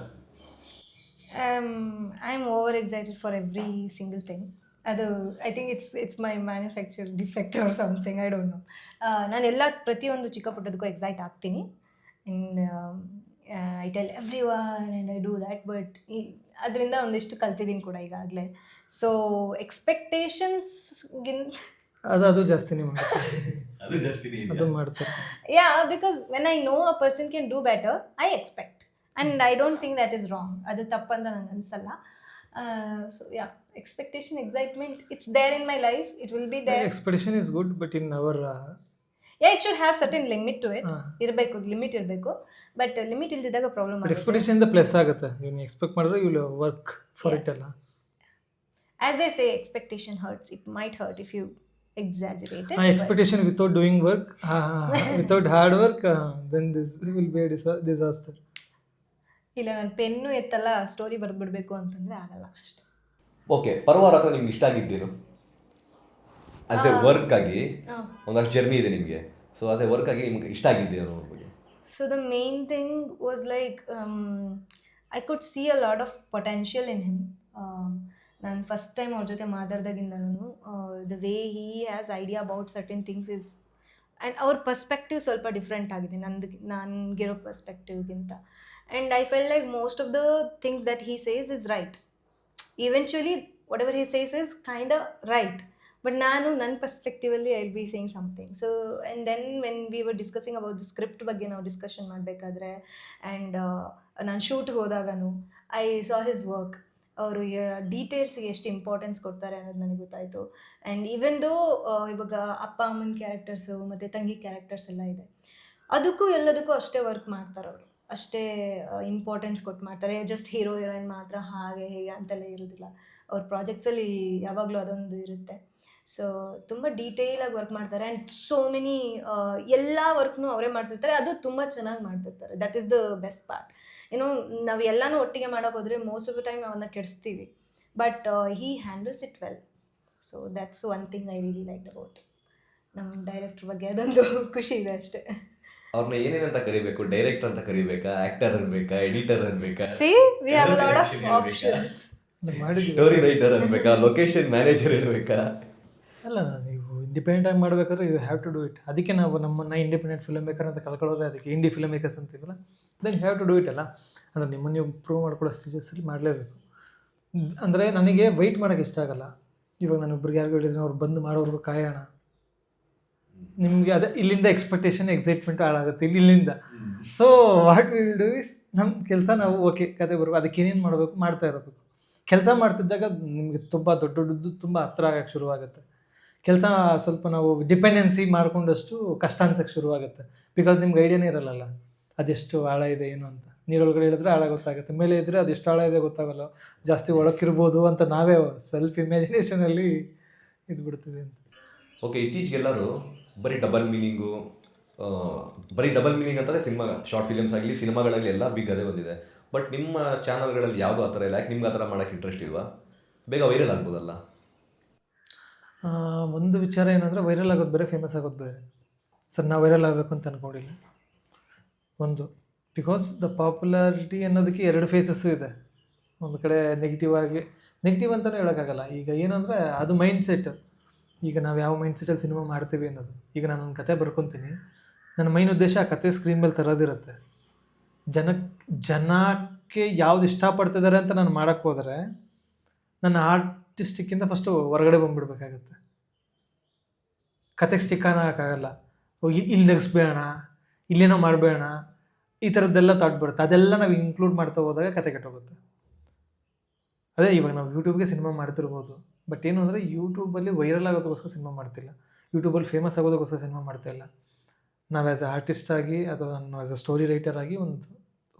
I am over excited for every single thing. ಅದು I think it's my manufacture defect or something, I don't know. ನಾನೆಲ್ಲ ಪ್ರತಿಯೊಂದು ಚಿಕ್ಕ ಪುಟ್ಟದಕ್ಕೂ ಎಕ್ಸೈಟ್ ಆಗ್ತೀನಿ, and I tell every one and I do that. But ಅದರಿಂದ ಒಂದಿಷ್ಟು ಕಲ್ತಿದ್ದೀನಿ ಕೂಡ ಈಗಾಗಲೇ. ಸೊ ಎಕ್ಸ್ಪೆಕ್ಟೇಷನ್ಸ್ಗಿಂತ ಅದು ಜಾಸ್ತಿನೇ ಮಾಡ್ತಾರೆ, ಅದು ಮಾಡ್ತಾರೆ. Yeah, because when I know a person can do better, I expect, and I don't think that is wrong. ಅದು ತಪ್ಪಂತ ನಂಗೆ ಅನಿಸಲ್ಲ. So yeah, expectation excitement it's there in my life, it will be there. Expectation is good, but in our yeah, it should have certain limit to it. ಇರಬೇಕು, ಲಿಮಿಟ್ ಇರಬೇಕು. ಬಟ್ ಲಿಮಿಟ್ ಇಲ್ದಿದ್ದಾಗ ಪ್ರಾಬ್ಲಮ್ ಆಗುತ್ತೆ. ಎಕ್ಸ್ಪೆಕ್ಟೇಷನ್ ಪ್ಲಸ್ ಆಗುತ್ತೆ. ನೀವು ಎಕ್ಸ್ಪೆಕ್ಟ್ ಮಾಡಿದ್ರೆ you will work for it ಅಲ್ಲ. As they say, expectation hurts. It might hurt if you exaggerate it. Expectation without doing work, without hard work, then this will be a disaster. ಇಲ್ಲ, ನಾನು ಪೆನ್ನು ಎತ್ತಲ್ಲ ಸ್ಟೋರಿ ಬರ್ಬಿಡ್ಬೇಕು ಅಂತಂದರೆ ಆಗಲ್ಲ ಅಷ್ಟೇ. ಓಕೆ, ಪರವಾರ ಹತ್ರ ನಿಮ್ಗೆ ಇಷ್ಟ ಆಗಿದ್ದೇನು? ಆಸ್ ಎ ವರ್ಕ್ ಆಗಿ ಒಂದಷ್ಟು ಜರ್ನಿ ಇದೆ ನಿಮಗೆ, ಸೊ ಆಸ್ ಎ ವರ್ಕ್ ಆಗಿ ನಿಮ್ಗೆ ಇಷ್ಟ ಆಗಿದ್ದೇನು ಅನ್ನೋ ಬಗ್ಗೆ? So the main thing was like I could see a lot of potential in him. ನಾನು ಫಸ್ಟ್ ಟೈಮ್ ಅವ್ರ ಜೊತೆ ಮಾತಾಡ್ದಾಗಿಂದನೂ the way he has idea about certain things is, and ಅವ್ರ ಪರ್ಸ್ಪೆಕ್ಟಿವ್ ಸ್ವಲ್ಪ ಡಿಫ್ರೆಂಟ್ ಆಗಿದೆ ನನಗಿರೋ ಪರ್ಸ್ಪೆಕ್ಟಿವ್ಗಿಂತ. And I felt like most of the things that he says is right. Eventually whatever he says is kind right, but ನಾನು ನನ್ನ ಪರ್ಸ್ಪೆಕ್ಟಿವಲ್ಲಿ I will be saying something. So and then when we were discussing about the script ಬಗ್ಗೆ ನಾವು ಡಿಸ್ಕಷನ್ ಮಾಡಬೇಕಾದ್ರೆ, ಆ್ಯಂಡ್ ನಾನು ಶೂಟ್ಗೆ ಹೋದಾಗನು ಐ ಸಾ ಹಿಸ್ ವರ್ಕ್. ಅವರು ಡೀಟೇಲ್ಸ್ಗೆ ಎಷ್ಟು ಇಂಪಾರ್ಟೆನ್ಸ್ ಕೊಡ್ತಾರೆ ಅನ್ನೋದು ನನಗೆ ಗೊತ್ತಾಯಿತು. ಆ್ಯಂಡ್ ಈವನ್ ದೋ ಇವಾಗ ಅಪ್ಪ ಅಮ್ಮನ ಕ್ಯಾರೆಕ್ಟರ್ಸು ಮತ್ತು ತಂಗಿ ಕ್ಯಾರೆಕ್ಟರ್ಸ್ ಎಲ್ಲ ಇದೆ, ಅದಕ್ಕೂ ಎಲ್ಲದಕ್ಕೂ ಅಷ್ಟೇ ವರ್ಕ್ ಮಾಡ್ತಾರೆ ಅವರು, ಅಷ್ಟೇ ಇಂಪಾರ್ಟೆನ್ಸ್ ಕೊಟ್ಟು ಮಾಡ್ತಾರೆ. ಜಸ್ಟ್ ಹೀರೋ ಹೀರೋಯಿನ್ ಮಾತ್ರ ಹಾಗೆ ಹೇಗೆ ಅಂತೆಲ್ಲ ಇರೋದಿಲ್ಲ. ಅವ್ರ ಪ್ರಾಜೆಕ್ಟ್ಸಲ್ಲಿ ಯಾವಾಗಲೂ ಅದೊಂದು ಇರುತ್ತೆ. ಸೊ ತುಂಬ ಡೀಟೇಲಾಗಿ ವರ್ಕ್ ಮಾಡ್ತಾರೆ. ಆ್ಯಂಡ್ ಸೋ ಮೆನಿ ಎಲ್ಲ ವರ್ಕ್ನೂ ಅವರೇ ಮಾಡ್ತಿರ್ತಾರೆ, ಅದು ತುಂಬ ಚೆನ್ನಾಗಿ ಮಾಡ್ತಿರ್ತಾರೆ. That is the best part. ಏನೋ ನಾವು ಎಲ್ಲನೂ ಒಟ್ಟಿಗೆ ಮಾಡೋಕೆ ಹೋದರೆ ಮೋಸ್ಟ್ ಆಫ್ ದ ಟೈಮ್ ಅವನ್ನ ಕೆಡಿಸ್ತೀವಿ, but he handles it well. So that's one thing I really like about ನಮ್ಮ ಡೈರೆಕ್ಟರ್ ಬಗ್ಗೆ. ಅದೊಂದು ಖುಷಿ ಇದೆ ಅಷ್ಟೇ. ಅವ್ರನ್ನ ಏನೇನಂತ ಕರಿಬೇಕು? ಡೈರೆಕ್ಟರ್ ಅಂತ ಕರಿಬೇಕಾ, ಆಕ್ಟರ್ ಅನ್ಬೇಕಾ, ಎಡಿಟರ್ ಅನ್ಬೇಕಾ? See we have a lot of options. Story writer ಅನ್ಬೇಕಾ, ಲೊಕೇಶನ್ ಮ್ಯಾನೇಜರ್ ಇರಬೇಕಾ? ಅಲ್ಲ, ನೀವು ಇಂಡಿಪೆಂಡೆಂಟ್ ಆಗಿ ಮಾಡಬೇಕಾದ್ರೆ you have to do it. ಅದಕ್ಕೆ ನಾವು ನಮ್ಮನ್ನು ಇಂಡಿಪೆಂಡೆಂಟ್ ಫಿಲ್ಮ್ ಮೇಕರ್ ಅಂತ ಕಳ್ಕೊಳ್ಳೋದೇ ಅದಕ್ಕೆ. ಇಂಡಿ ಫಿಲ್ಮ್ ಮೇಕರ್ಸ್ ಅಂತೀವಲ್ಲ, then you have to do it ಅಲ್ಲ. ಅಂದರೆ ನಿಮ್ಮನ್ನು ನೀವು ಪ್ರೂವ್ ಮಾಡ್ಕೊಳ್ಳೋ ಸ್ಟೇಜಸ್ಸಲ್ಲಿ ಮಾಡಲೇಬೇಕು. ಅಂದರೆ ನನಗೆ ವೆಯ್ಟ್ ಮಾಡೋಕ್ಕೆ ಇಷ್ಟ ಆಗಲ್ಲ. ಇವಾಗ ನಾನು ಒಬ್ರಿಗೆ ಯಾರಿಗೂ ಹೇಳಿದ್ರೆ ಅವ್ರು ಬಂದು ಮಾಡೋರ್ಗು ಕಾಯೋಣ, ನಿಮಗೆ ಅದೇ ಇಲ್ಲಿಂದ ಎಕ್ಸ್ಪೆಕ್ಟೇಷನ್ ಎಕ್ಸೈಟ್ಮೆಂಟ್ ಹಾಳಾಗುತ್ತೆ ಇಲ್ಲಿಂದ. So what will do is, ನಮ್ಮ ಕೆಲಸ ನಾವು ಓಕೆ ಕತೆ ಬರಬೇಕು, ಅದಕ್ಕೆ ಏನೇನು ಮಾಡಬೇಕು ಮಾಡ್ತಾ ಇರಬೇಕು. ಕೆಲಸ ಮಾಡ್ತಿದ್ದಾಗ ನಿಮಗೆ ತುಂಬ ದೊಡ್ಡದು ತುಂಬ ಹತ್ರ ಆಗಕ್ಕೆ ಶುರುವಾಗುತ್ತೆ. ಕೆಲಸ ಸ್ವಲ್ಪ ನಾವು ಡಿಪೆಂಡೆನ್ಸಿ ಮಾಡ್ಕೊಂಡಷ್ಟು ಕಷ್ಟ ಅನ್ಸೋಕ್ಕೆ ಶುರುವಾಗುತ್ತೆ. ಬಿಕಾಸ್ ನಿಮ್ಗೆ ಐಡಿಯಾನೇ ಇರಲ್ಲ ಅದೆಷ್ಟು ಆಳ ಇದೆ ಏನು ಅಂತ. ನೀರೊಳಗಡೆ ಹೇಳಿದ್ರೆ ಆಳ ಗೊತ್ತಾಗುತ್ತೆ, ಮೇಲೆ ಇದ್ದರೆ ಅದೆಷ್ಟು ಆಳ ಇದೆ ಗೊತ್ತಾಗಲ್ಲ, ಜಾಸ್ತಿ ಒಳಕ್ಕಿರ್ಬೋದು ಅಂತ ನಾವೇ ಸೆಲ್ಫ್ ಇಮ್ಯಾಜಿನೇಷನಲ್ಲಿ ಇದು ಬಿಡ್ತೀವಿ ಅಂತ. ಓಕೆ, ಇತ್ತೀಚೆಗೆಲ್ಲರೂ ಬರೀ ಡಬಲ್ ಮೀನಿಂಗ್ ಅಂತಂದರೆ ಸಿನಿಮಾ, ಶಾರ್ಟ್ ಫಿಲಿಮ್ಸ್ ಆಗಲಿ ಸಿನಿಮಾಗಳಾಗಲಿ ಎಲ್ಲ ಬಿಗ್ ಅದೇ ಬಂದಿದೆ. ಬಟ್ ನಿಮ್ಮ ಚಾನಲ್ಗಳಲ್ಲಿ ಯಾವುದೂ ಆ ಥರ ಇಲ್ಲ. ಯಾಕೆ ನಿಮ್ಗೆ ಆ ಥರ ಮಾಡೋಕ್ಕೆ ಇಂಟ್ರೆಸ್ಟ್ ಇಲ್ವಾ? ಬೇಗ ವೈರಲ್ ಆಗ್ಬೋದಲ್ಲ? ಒಂದು ವಿಚಾರ ಏನಂದರೆ, ವೈರಲ್ ಆಗೋದು ಬೇರೆ, ಫೇಮಸ್ ಆಗೋದು ಬೇರೆ. ಸರ್ ನಾವು ವೈರಲ್ ಆಗಬೇಕು ಅಂತ ಅಂದ್ಕೊಂಡಿಲ್ಲ. ಒಂದು ಬಿಕಾಸ್ ದ ಪಾಪ್ಯುಲಾರಿಟಿ ಅನ್ನೋದಕ್ಕೆ ಎರಡು ಫೇಸಸ್ಸು ಇದೆ. ಒಂದು ಕಡೆ ನೆಗೆಟಿವ್ ಅಂತಲೇ ಹೇಳೋಕ್ಕಾಗಲ್ಲ. ಈಗ ಏನಂದರೆ ಅದು ಮೈಂಡ್ ಸೆಟ್. ಈಗ ನಾವು ಯಾವ ಮೈಂಡ್ ಸೆಟ್ಟಲ್ಲಿ ಸಿನಿಮಾ ಮಾಡ್ತೀವಿ ಅನ್ನೋದು. ಈಗ ನಾನು ಒಂದು ಕತೆ ಬರ್ಕೊತೀನಿ, ನನ್ನ ಮೈನ್ ಉದ್ದೇಶ ಆ ಕತೆ ಸ್ಕ್ರೀನ್ ಮೇಲೆ ತರೋದಿರುತ್ತೆ. ಜನಕ್ಕೆ ಯಾವ್ದು ಇಷ್ಟಪಡ್ತಿದ್ದಾರೆ ಅಂತ ನಾನು ಮಾಡೋಕ್ಕೆ ಹೋದರೆ ನನ್ನ ಆರ್ಟಿಸ್ಟಿಕ್ಕಿಂತ ಫಸ್ಟು ಹೊರಗಡೆ ಬಂದುಬಿಡ್ಬೇಕಾಗತ್ತೆ. ಕತೆಗೆ ಸ್ಟಿಕ್ ಅನ್ನೋಕ್ಕಾಗಲ್ಲ. ಇಲ್ಲಿ ನಗಿಸ್ಬೇಡ, ಇಲ್ಲೇನೋ ಮಾಡಬೇಡ, ಈ ಥರದ್ದೆಲ್ಲ ಥಾಟ್ ಬರುತ್ತೆ. ಅದೆಲ್ಲ ನಾವು ಇನ್ಕ್ಲೂಡ್ ಮಾಡ್ತಾ ಹೋದಾಗ ಕತೆ ಕೆಟ್ಟೋಗುತ್ತೆ. ಅದೇ ಇವಾಗ ನಾವು ಯೂಟ್ಯೂಬ್ಗೆ ಸಿನಿಮಾ ಮಾಡ್ತಿರ್ಬೋದು, ಬಟ್ ಏನು ಅಂದರೆ ಯೂಟ್ಯೂಬಲ್ಲಿ ವೈರಲ್ ಆಗೋದಕ್ಕೋಸ್ಕರ ಸಿನಿಮಾ ಮಾಡ್ತಿಲ್ಲ, ಯೂಟ್ಯೂಬಲ್ಲಿ ಫೇಮಸ್ ಆಗೋದಕ್ಕೋಸ್ಕರ ಸಿನಿಮಾ ಮಾಡ್ತಾಯಿಲ್ಲ. ನಾವು ಆ್ಯಸ್ ಎ ಆರ್ಟಿಸ್ಟ್ ಆಗಿ ಅಥವಾ ನಾವು ಆ್ಯಸ್ ಎ ಸ್ಟೋರಿ ರೈಟರ್ ಆಗಿ ಒಂದು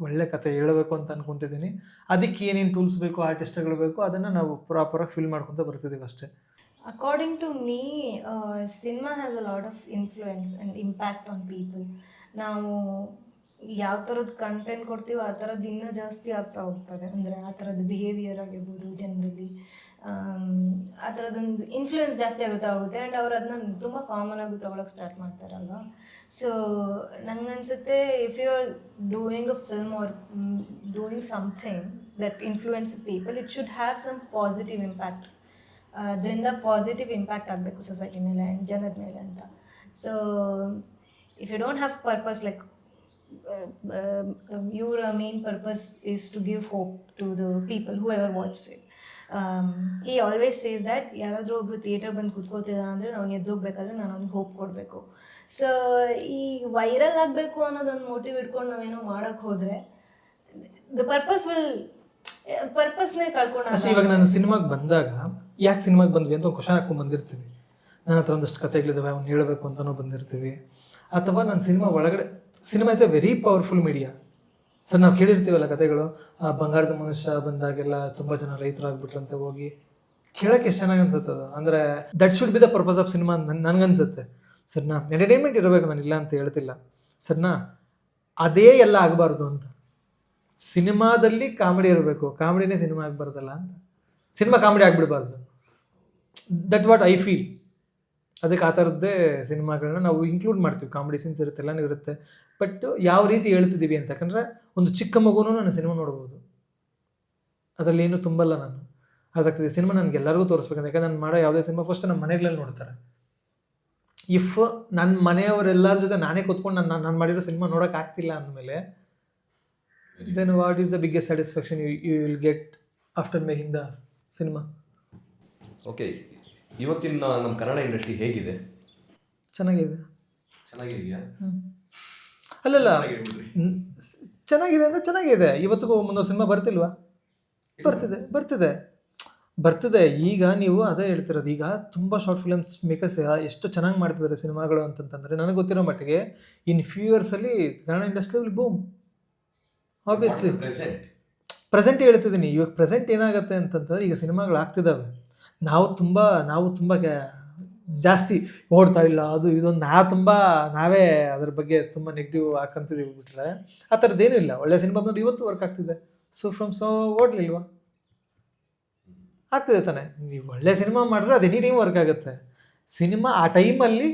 ಒಳ್ಳೆ ಕತೆ ಹೇಳಬೇಕು ಅಂತ ಅಂದ್ಕೊತಿದ್ದೀನಿ. ಅದಕ್ಕೆ ಏನೇನು ಟೂಲ್ಸ್ ಬೇಕು, ಆರ್ಟಿಸ್ಟ್ಗಳು ಬೇಕು, ಅದನ್ನು ನಾವು ಪ್ರಾಪರಾಗಿ ಫೀಲ್ ಮಾಡ್ಕೊತ ಬರ್ತಿದ್ದೀವಿ ಅಷ್ಟೇ. According to me, cinema has a lot of influence and impact on people. ನಾವು ಯಾವ ಥರದ್ದು ಕಂಟೆಂಟ್ ಕೊಡ್ತೀವೋ ಆ ಥರದ್ದು ಇನ್ನೂ ಜಾಸ್ತಿ ಆಗ್ತಾ ಹೋಗ್ತದೆ. ಅಂದರೆ ಆ ಥರದ್ದು ಬಿಹೇವಿಯರ್ ಆಗಿರ್ಬೋದು ಜನರಲ್ಲಿ, ಆ ಥರದ್ದೊಂದು ಇನ್ಫ್ಲೂಯೆನ್ಸ್ ಜಾಸ್ತಿ ಆಗುತ್ತಾ ಹೋಗುತ್ತೆ. ಆ್ಯಂಡ್ ಅವ್ರು ಅದನ್ನ ತುಂಬ ಕಾಮನ್ ಆಗಿ ತೊಗೊಳಕ್ಕೆ ಸ್ಟಾರ್ಟ್ ಮಾಡ್ತಾರಲ್ವ. ಸೊ ನನಗನ್ಸುತ್ತೆ, if you are doing a film or doing something that influences people, it should have some positive impact. ಅದರಿಂದ ಪಾಸಿಟಿವ್ ಇಂಪ್ಯಾಕ್ಟ್ ಆಗಬೇಕು ಸೊಸೈಟಿ ಮೇಲೆ ಆ್ಯಂಡ್ ಜನದ ಮೇಲೆ ಅಂತ. So if you don't have purpose, like your main purpose is to give hope to the people who ever watched it. He always says that ಯಾರಾದರೂ ಒಬ್ರು ಥಿಯೇಟರ್ ಬಂದು ಕೂತ್ಕೋತಿದ ಅಂದರೆ ನಾವು ಎದ್ದೋಗ್ಬೇಕಾದ್ರೆ ನಾನು ಅವ್ನಿಗೆ ಹೋಪ್ ಕೊಡಬೇಕು. ಸೊ ಈ ವೈರಲ್ ಆಗಬೇಕು ಅನ್ನೋದೊಂದು ಮೋಟಿವ್ ಇಟ್ಕೊಂಡು ನಾವೇನೋ ಮಾಡೋಕ್ಕೆ ಹೋದರೆ ದ ಪರ್ಪಸ್ನೇ ಕಳ್ಕೊಂಡು. ಅಷ್ಟೇ. ಇವಾಗ ನಾನು ಸಿನಿಮಾಗೆ ಬಂದಾಗ ಯಾಕೆ ಸಿನಿಮಾಗೆ ಬಂದ್ವಿ ಅಂತ ಒಂದು ಕ್ವಶನ್ ಹಾಕ್ಕೊಂಡು ಬಂದಿರ್ತೀವಿ. ನನ್ನ ಹತ್ರ ಒಂದಷ್ಟು ಕಥೆಗಳಿದ್ದಾವೆ, ಅವ್ನು ಹೇಳಬೇಕು ಅಂತಲೂ ಬಂದಿರ್ತೀವಿ. ಅಥವಾ ನಾನು ಸಿನಿಮಾ ಒಳಗಡೆ, cinema is A very powerful media. Sir ನಾವು ಕೇಳಿರ್ತೀವಲ್ಲ ಕಥೆಗಳು, ಬಂಗಾರದ ಮನುಷ್ಯ ಬಂದಾಗೆಲ್ಲ ತುಂಬ ಜನ ರೈತರಾಗ್ಬಿಟ್ರಂತೆ, ಹೋಗಿ ಕೇಳೋಕ್ಕೆ ಎಷ್ಟು ಚೆನ್ನಾಗಿ ಅನ್ಸುತ್ತೆ ಅದು. ಅಂದರೆ that should be the purpose of cinema ನನಗನ್ಸುತ್ತೆ. ಸರ್ನಾ ಎಂಟರ್ಟೈನ್ಮೆಂಟ್ ಇರಬೇಕು, ನಾನು ಇಲ್ಲ ಅಂತ ಹೇಳ್ತಿಲ್ಲ ಸರ್ನಾ, ಅದೇ ಎಲ್ಲ ಆಗಬಾರ್ದು ಅಂತ. ಸಿನಿಮಾದಲ್ಲಿ ಕಾಮಿಡಿ ಇರಬೇಕು, ಕಾಮಿಡಿನೇ ಸಿನಿಮಾ ಆಗಬಾರ್ದಲ್ಲ ಅಂತ. ಸಿನಿಮಾ ಕಾಮಿಡಿ ಆಗಿಬಿಡ್ಬಾರ್ದು. That what I feel. ಅದಕ್ಕೆ ಆ ಥರದ್ದೇ ಸಿನಿಮಾಗಳನ್ನ ನಾವು ಇನ್ಕ್ಲೂಡ್ ಮಾಡ್ತೀವಿ. ಕಾಮಿಡಿ ಸೀನ್ಸ್ ಇರುತ್ತೆ, ಎಲ್ಲನೂ ಇರುತ್ತೆ. ಬಟ್ ಯಾವ ರೀತಿ ಹೇಳ್ತಿದ್ದೀವಿ ಅಂತ, ಯಾಕಂದರೆ ಒಂದು ಚಿಕ್ಕ ಮಗುನೂ ನಾನು ಸಿನಿಮಾ ನೋಡ್ಬೋದು, ಅದರಲ್ಲಿ ಏನು ತುಂಬಲ್ಲ. ನಾನು ಅದಾಗ್ತಿದೆ ಸಿನಿಮಾ ನನಗೆ ಎಲ್ಲರಿಗೂ ತೋರಿಸ್ಬೇಕಂತ. ಯಾಕಂದ್ರೆ ನಾನು ಮಾಡೋ ಯಾವುದೇ ಸಿನಿಮಾ ಫಸ್ಟ್ ನಮ್ಮ ಮನೆಗಳಲ್ಲಿ ನೋಡ್ತಾರೆ. ಇಫ್ ನನ್ನ ಮನೆಯವರೆಲ್ಲರ ಜೊತೆ ನಾನೇ ಕೂತ್ಕೊಂಡು ನಾನು ಮಾಡಿರೋ ಸಿನಿಮಾ ನೋಡೋಕ್ಕಾಗ್ತಿಲ್ಲ ಅಂದಮೇಲೆ, then what is the biggest satisfaction you will get after making the cinema? Okay, ಇವತ್ತಿನ ನಮ್ಮ ಕನ್ನಡ ಇಂಡಸ್ಟ್ರಿ ಹೇಗಿದೆ? ಚೆನ್ನಾಗಿದೆಯಾ? ಅಲ್ಲಲ್ಲ, ಚೆನ್ನಾಗಿದೆ ಅಂದರೆ ಚೆನ್ನಾಗಿದೆ. ಇವತ್ತಿಗೂ ಮುಂದೊಂದು ಸಿನಿಮಾ ಬರ್ತಿಲ್ವಾ? ಬರ್ತಿದೆ. ಈಗ ನೀವು ಅದೇ ಹೇಳ್ತಿರೋದು. ಈಗ ತುಂಬ ಶಾರ್ಟ್ ಫಿಲಮ್ಸ್ ಮೇಕರ್ಸ್ ಎಷ್ಟು ಚೆನ್ನಾಗಿ ಮಾಡ್ತಿದ್ದಾರೆ ಸಿನಿಮಾಗಳು ಅಂತಂತಂದರೆ, ನನಗೆ ಗೊತ್ತಿರೋ ಮಟ್ಟಿಗೆ ಇನ್ ಫ್ಯೂ ಇಯರ್ಸಲ್ಲಿ Kannada industry will boom. Obviously present ಹೇಳ್ತಿದ್ದೀನಿ. ಇವಾಗ ಪ್ರೆಸೆಂಟ್ ಏನಾಗುತ್ತೆ ಅಂತಂತಂದರೆ, ಈಗ ಸಿನಿಮಾಗಳು ಆಗ್ತಿದ್ದಾವೆ, ನಾವು ತುಂಬ ಜಾಸ್ತಿ ಓಡ್ತಾ ಇಲ್ಲ, ಅದು ಇದೊಂದು ನಾವೇ ಅದ್ರ ಬಗ್ಗೆ ತುಂಬ ನೆಗೆಟಿವ್ ಹಾಕಂತಿದ್ದೀವಿ. ಬಿಟ್ರೆ ಆ ಥರದ್ದೇನೂ ಇಲ್ಲ. ಒಳ್ಳೆ ಸಿನಿಮಾ ಬಂದು ಇವತ್ತು ವರ್ಕ್ ಆಗ್ತಿದೆ. ಓಡ್ಲಿಲ್ವಾ? ಆಗ್ತಿದೆ ತಾನೆ. ನೀವು ಒಳ್ಳೆ ಸಿನಿಮಾ ಮಾಡಿದ್ರೆ ಅದು ಎನಿ ಟೈಮ್ ವರ್ಕ್ ಆಗುತ್ತೆ. ಸಿನಿಮಾ ಆ ಟೈಮಲ್ಲಿ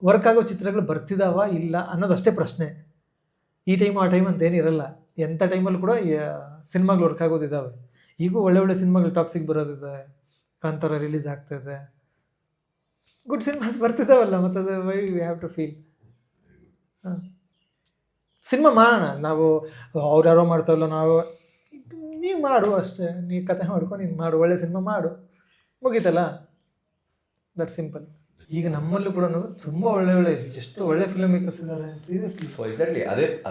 ವರ್ಕ್ ಆಗೋ ಚಿತ್ರಗಳು ಬರ್ತಿದ್ದಾವ ಇಲ್ಲ ಅನ್ನೋದಷ್ಟೇ ಪ್ರಶ್ನೆ. ಈ ಟೈಮು ಆ ಟೈಮ್ ಅಂತ ಏನಿರಲ್ಲ. ಎಂಥ ಟೈಮಲ್ಲಿ ಕೂಡ ಸಿನಿಮಾಗಳು ವರ್ಕ್ ಆಗೋದಿದ್ದಾವೆ. ಈಗೂ ಒಳ್ಳೆ ಸಿನಿಮಾಗಳು ಟಾಕ್ಸಿಗೆ ಬರೋದಿದೆ, ಕಾಂತಾರ ರಿಲೀಸ್ ಆಗ್ತಾಯಿದೆ, ಗುಡ್ ಸಿನಿಮಾಸ್ ಬರ್ತಿದ್ದಾವಲ್ಲ. ಮತ್ತು ಅದು why we have to feel. Cinema ಮಾಡೋಣ ನಾವು, ಅವ್ರು ಯಾರೋ ಮಾಡ್ತಾರಲ್ಲ, ನೀವು ಮಾಡು ಅಷ್ಟೇ. ನೀವು ಕತೆ ಮಾಡ್ಕೊಂಡು ನೀನು ಮಾಡು, ಒಳ್ಳೆ ಸಿನಿಮಾ ಮಾಡು, ಮುಗೀತಲ್ಲ. That simple. ಈಗ ನಮ್ಮಲ್ಲೂ ಕೂಡ ತುಂಬ ಒಳ್ಳೆ ಎಷ್ಟು ಒಳ್ಳೆ ಫಿಲ್ಮ್ ಮೇಕರ್ಸ್ ಇದ್ದಾರೆ, ಸೀರಿಯಸ್ಲಿ. ಸೊ ಎಕ್ಸಾಕ್ಟ್ಲಿ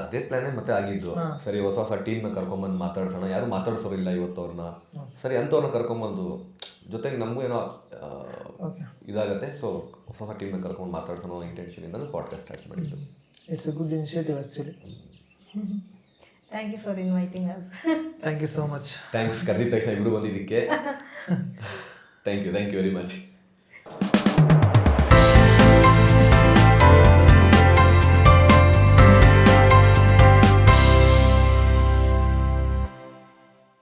ಅದೇ ಪ್ಲಾನೇ ಮತ್ತೆ ಆಗಿದ್ದು. ಸರಿ, ಹೊಸ ಟೀಮ್ನ ಕರ್ಕೊಂಬಂದು ಮಾತಾಡ್ಸೋಣ. ಯಾರು ಮಾತಾಡ್ಸೋರಿಲ್ಲ ಇವತ್ತು ಅವ್ರನ್ನ. ಸರಿ, ಅಂಥವ್ರನ್ನ ಕರ್ಕೊಂಬಂದು ಜೊತೆಗೆ ನಮಗೂ ಏನೋ ಇದಾಗತ್ತೆ. ಸೊ ಹೊಸ ಟೀಮ್ನ ಕರ್ಕೊಂಡು ಮಾತಾಡ್ಸೋಣ ಇಂಟೆನ್ಷನಿಂದ ಪಾಡ್ಕಾಸ್ಟ್ ಸ್ಟಾರ್ಟ್ ಮಾಡಿದ್ದು. It's a good initiative actually. Thank you for inviting us. Thank you so much. Thanks, ಕರೆದಿದ್ದ ತಕ್ಷಣ ಇಬ್ಬರು ಬಂದಿದ್ದಕ್ಕೆ. Thank you very much.